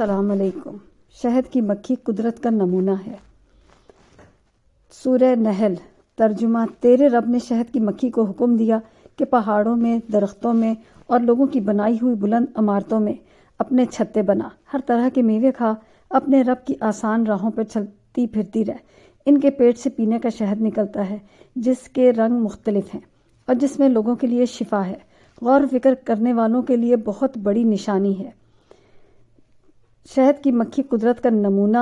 السلام علیکم۔ شہد کی مکھی قدرت کا نمونہ ہے۔ سورہ نحل ترجمہ۔ تیرے رب نے شہد کی مکھی کو حکم دیا کہ پہاڑوں میں، درختوں میں اور لوگوں کی بنائی ہوئی بلند عمارتوں میں اپنے چھتے بنا، ہر طرح کے میوے کھا، اپنے رب کی آسان راہوں پر چلتی پھرتی رہ۔ ان کے پیٹ سے پینے کا شہد نکلتا ہے جس کے رنگ مختلف ہیں اور جس میں لوگوں کے لیے شفا ہے، غور و فکر کرنے والوں کے لیے بہت بڑی نشانی ہے۔ شہد کی مکھی قدرت کا نمونہ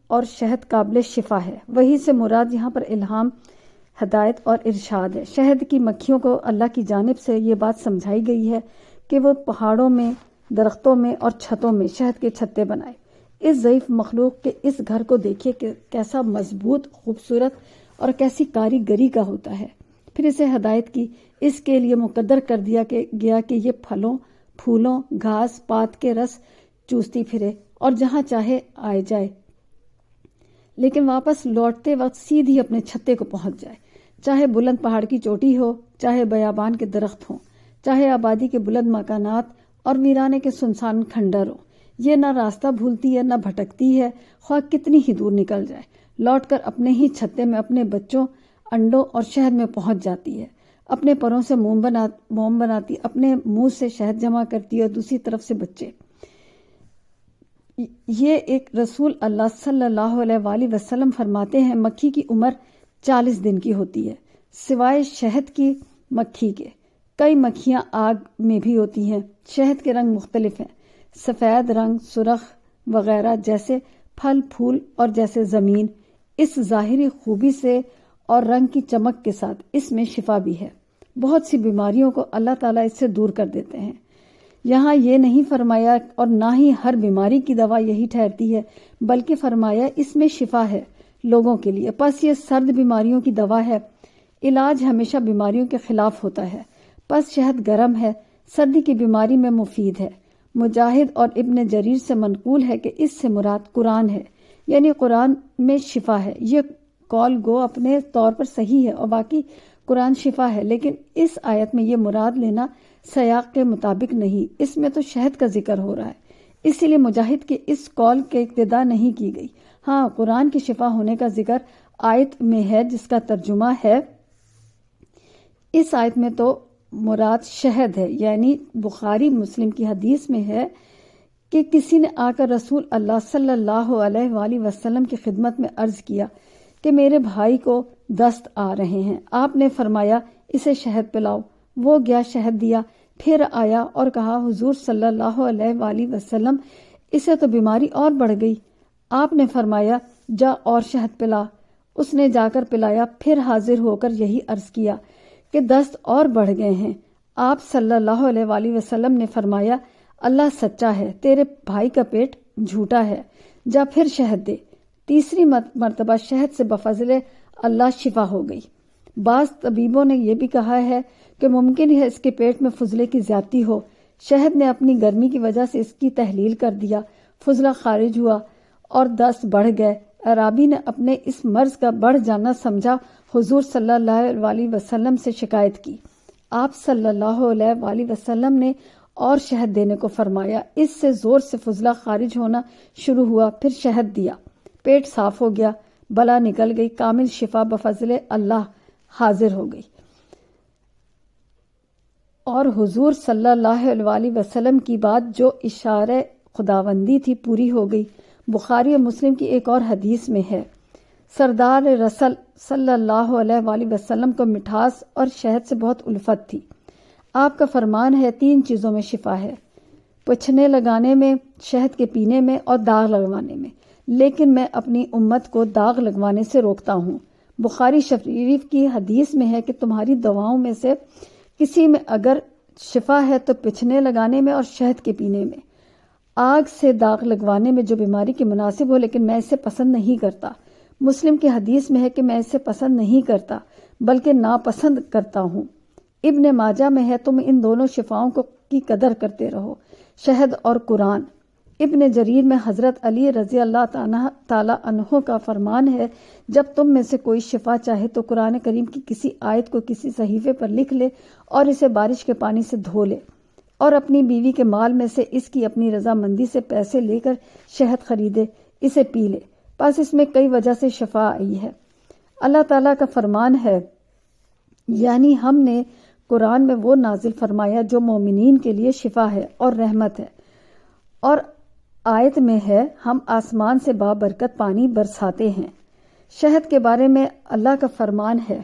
اور شہد قابل شفا ہے۔ وحی سے مراد یہاں پر الہام، ہدایت اور ارشاد ہے۔ شہد کی مکھیوں کو اللہ کی جانب سے یہ بات سمجھائی گئی ہے کہ وہ پہاڑوں میں، درختوں میں اور چھتوں میں شہد کے چھتے بنائے۔ اس ضعیف مخلوق کے اس گھر کو دیکھیے کہ کیسا مضبوط، خوبصورت اور کیسی کاریگری کا ہوتا ہے۔ پھر اسے ہدایت کی، اس کے لیے مقدر کر دیا گیا کہ یہ پھلوں، پھولوں، گھاس پات کے رس چوستی پھرے اور جہاں چاہے آئے جائے، لیکن واپس لوٹتے وقت سیدھی اپنے چھتے کو پہنچ جائے، چاہے بلند پہاڑ کی چوٹی ہو، چاہے بیابان کے درخت ہوں، چاہے آبادی کے بلند مکانات اور ویرانے کے سنسان کھنڈر ہوں۔ یہ نہ راستہ بھولتی ہے، نہ بھٹکتی ہے، خواہ کتنی ہی دور نکل جائے، لوٹ کر اپنے ہی چھتے میں اپنے بچوں، انڈوں اور شہد میں پہنچ جاتی ہے۔ اپنے پروں سے موم بناتی، اپنے منہ سے شہد جمع کرتی اور دوسری طرف سے بچے۔ یہ ایک رسول اللہ صلی اللہ علیہ وآلہ وسلم فرماتے ہیں، مکھی کی عمر 40 دن کی ہوتی ہے، سوائے شہد کی مکھی کے۔ کئی مکھیاں آگ میں بھی ہوتی ہیں۔ شہد کے رنگ مختلف ہیں، سفید رنگ، سرخ وغیرہ، جیسے پھل پھول اور جیسے زمین۔ اس ظاہری خوبی سے اور رنگ کی چمک کے ساتھ اس میں شفا بھی ہے۔ بہت سی بیماریوں کو اللہ تعالیٰ اس سے دور کر دیتے ہیں۔ یہاں یہ نہیں فرمایا اور نہ ہی ہر بیماری کی دوا یہی ٹھہرتی ہے، بلکہ فرمایا اس میں شفا ہے لوگوں کے لیے۔ پس یہ سرد بیماریوں کی دوا ہے، علاج ہمیشہ بیماریوں کے خلاف ہوتا ہے۔ پس شہد گرم ہے، سردی کی بیماری میں مفید ہے۔ مجاہد اور ابن جریر سے منقول ہے کہ اس سے مراد قرآن ہے، یعنی قرآن میں شفا ہے۔ یہ قول گو اپنے طور پر صحیح ہے اور واقعی قرآن شفا ہے، لیکن اس آیت میں یہ مراد لینا سیاق کے مطابق نہیں، اس میں تو شہد کا ذکر ہو رہا ہے، اسی لیے مجاہد کے اس قول کے ابتدا نہیں کی گئی۔ ہاں، قرآن کی شفا ہونے کا ذکر آیت میں ہے جس کا ترجمہ ہے، اس آیت میں تو مراد شہد ہے، یعنی بخاری مسلم کی حدیث میں ہے کہ کسی نے آ کر رسول اللہ صلی اللہ علیہ وآلہ وسلم کی خدمت میں عرض کیا کہ میرے بھائی کو دست آ رہے ہیں۔ آپ نے فرمایا اسے شہد پلاؤ۔ وہ گیا، شہد دیا، پھر آیا اور کہا حضور صلی اللہ علیہ وآلہ وسلم اسے تو بیماری اور بڑھ گئی۔ آپ نے فرمایا جا اور شہد پلا۔ اس نے جا کر پلایا، پھر حاضر ہو کر یہی عرض کیا کہ دست اور بڑھ گئے ہیں۔ آپ صلی اللہ علیہ وآلہ وسلم نے فرمایا اللہ سچا ہے، تیرے بھائی کا پیٹ جھوٹا ہے، جا پھر شہد دے۔ تیسری مرتبہ شہد سے بفضل اللہ شفا ہو گئی۔ بعض طبیبوں نے یہ بھی کہا ہے کہ ممکن ہے اس کے پیٹ میں فضلے کی زیادتی ہو، شہد نے اپنی گرمی کی وجہ سے اس کی تحلیل کر دیا، فضلہ خارج ہوا اور دست بڑھ گئے۔ عرابی نے اپنے اس مرض کا بڑھ جانا سمجھا، حضور صلی اللہ علیہ وسلم سے شکایت کی۔ آپ صلی اللہ علیہ وآلہ وسلم نے اور شہد دینے کو فرمایا۔ اس سے زور سے فضلہ خارج ہونا شروع ہوا، پھر شہد دیا، پیٹ صاف ہو گیا، بلا نکل گئی، کامل شفا بفضل اللہ حاضر ہو گئی اور حضور صلی اللہ علیہ وآلہ وسلم کی بات جو اشارہ خداوندی تھی پوری ہو گئی۔ بخاری اور مسلم کی ایک اور حدیث میں ہے، سردار رسل صلی اللہ علیہ وآلہ وسلم کو مٹھاس اور شہد سے بہت الفت تھی۔ آپ کا فرمان ہے 3 چیزوں میں شفا ہے، پوچھنے لگانے میں، شہد کے پینے میں اور داغ لگوانے میں، لیکن میں اپنی امت کو داغ لگوانے سے روکتا ہوں۔ بخاری شریف کی حدیث میں ہے کہ تمہاری دواؤں میں سے کسی میں اگر شفا ہے تو پچھنے لگانے میں اور شہد کے پینے میں، آگ سے داغ لگوانے میں جو بیماری کی مناسب ہو، لیکن میں اسے پسند نہیں کرتا۔ مسلم کی حدیث میں ہے کہ میں اسے پسند نہیں کرتا بلکہ ناپسند کرتا ہوں۔ ابن ماجہ میں ہے تم ان دونوں شفاؤں کی قدر کرتے رہو، شہد اور قرآن۔ ابن جریر میں حضرت علی رضی اللہ تعالی عنہ کا فرمان ہے، جب تم میں سے کوئی شفا چاہے تو قرآن کریم کی کسی آیت کو کسی صحیفے پر لکھ لے اور اسے بارش کے پانی سے دھو لے اور اپنی بیوی کے مال میں سے اس کی اپنی رضامندی سے پیسے لے کر شہد خریدے، اسے پی لے۔ بس اس میں کئی وجہ سے شفا آئی ہے۔ اللہ تعالیٰ کا فرمان ہے، یعنی ہم نے قرآن میں وہ نازل فرمایا جو مومنین کے لیے شفا ہے اور رحمت ہے۔ اور آیت میں ہے، ہم آسمان سے بابرکت پانی برساتے ہیں۔ شہد کے بارے میں اللہ کا فرمان ہے،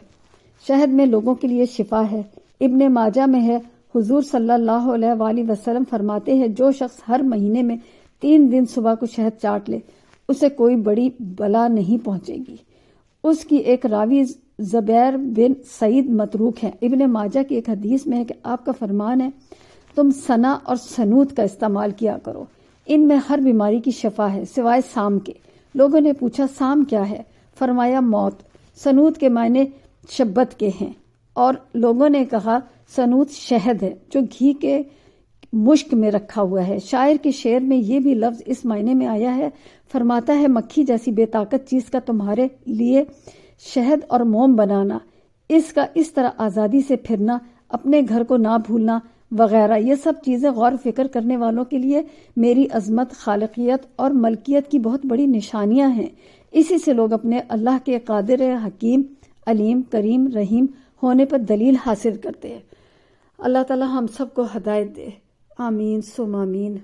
شہد میں لوگوں کے لیے شفا ہے۔ ابن ماجہ میں ہے، حضور صلی اللہ علیہ وآلہ وسلم فرماتے ہیں، جو شخص ہر مہینے میں 3 دن صبح کو شہد چاٹ لے، اسے کوئی بڑی بلا نہیں پہنچے گی۔ اس کی ایک راوی زبیر بن سعید متروک ہے۔ ابن ماجہ کی ایک حدیث میں ہے کہ آپ کا فرمان ہے، تم سنا اور سنوت کا استعمال کیا کرو، ان میں ہر بیماری کی شفا ہے سوائے سام کے۔ لوگوں نے پوچھا سام کیا ہے؟ فرمایا موت۔ سنوت کے معنی شبت کے ہیں، اور لوگوں نے کہا سنوت شہد ہے جو گھی کے مشک میں رکھا ہوا ہے۔ شاعر کے شعر میں یہ بھی لفظ اس معنی میں آیا ہے، فرماتا ہے مکھی جیسی بے طاقت چیز کا تمہارے لیے شہد اور موم بنانا، اس کا اس طرح آزادی سے پھرنا، اپنے گھر کو نہ بھولنا وغیرہ، یہ سب چیزیں غور فکر کرنے والوں کے لیے میری عظمت، خالقیت اور ملکیت کی بہت بڑی نشانیاں ہیں۔ اسی سے لوگ اپنے اللہ کے قادر، حکیم، علیم، کریم، رحیم ہونے پر دلیل حاصل کرتے ہیں۔ اللہ تعالی ہم سب کو ہدایت دے، آمین ثم آمین۔